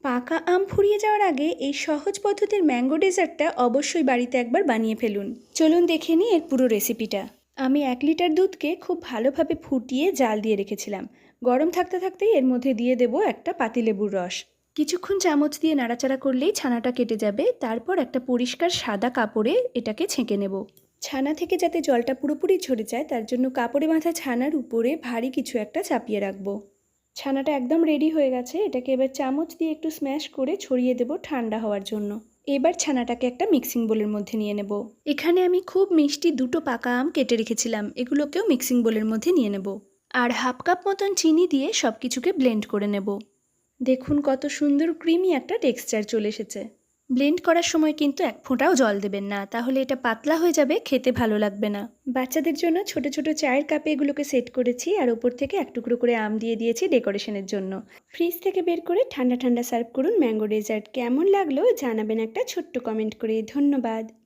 পাকা আম ফুরিয়ে যাওয়ার আগে এই সহজ পদ্ধতির ম্যাঙ্গো ডেজার্টটা অবশ্যই বাড়িতে একবার বানিয়ে ফেলুন। চলুন দেখে নিই এর পুরো রেসিপিটা। আমি 1 লিটার দুধকে খুব ভালোভাবে ফুটিয়ে জাল দিয়ে রেখেছিলাম। গরম থাকতে থাকতেই এর মধ্যে দিয়ে দেব একটা পাতিলেবুর রস। কিছুক্ষণ চামচ দিয়ে নাড়াচাড়া করলেই ছানাটা কেটে যাবে। তারপর একটা পরিষ্কার সাদা কাপড়ে এটাকে ছেঁকে নেব। ছানা থেকে যাতে জলটা পুরোপুরি ঝরে যায় তার জন্য কাপড়ে বাঁধা ছানার উপরে ভারী কিছু একটা চাপিয়ে রাখবো। ছানাটা একদম রেডি হয়ে গেছে। এটাকে এবার চামচ দিয়ে একটু স্ম্যাশ করে ছড়িয়ে দেব ঠান্ডা হওয়ার জন্য। এবার ছানাটাকে একটা মিক্সিং বোলের মধ্যে নিয়ে নেব। এখানে আমি খুব মিষ্টি 2টো পাকা আম কেটে রেখেছিলাম, এগুলোকেও মিক্সিং বোলের মধ্যে নিয়ে নেব। আর হাফ কাপ মতন চিনি দিয়ে সব কিছুকে ব্লেন্ড করে নেব। দেখুন কত সুন্দর ক্রিমি একটা টেক্সচার চলে এসেছে। ব্লেন্ড করার সময় কিন্তু এক ফোঁটাও জল দেবেন না, তাহলে এটা পাতলা হয়ে যাবে, খেতে ভালো লাগবে না। বাচ্চাদের জন্য ছোট ছোট চায়ের কাপে এগুলোকে সেট করেছি আর ওপর থেকে এক টুকরো করে আম দিয়ে দিয়েছি ডেকোরেশনের জন্য। ফ্রিজ থেকে বের করে ঠান্ডা ঠান্ডা সার্ভ করুন ম্যাঙ্গো ডেজার্ট। কেমন লাগলো জানাবেন একটা ছোট্ট কমেন্ট করে। ধন্যবাদ।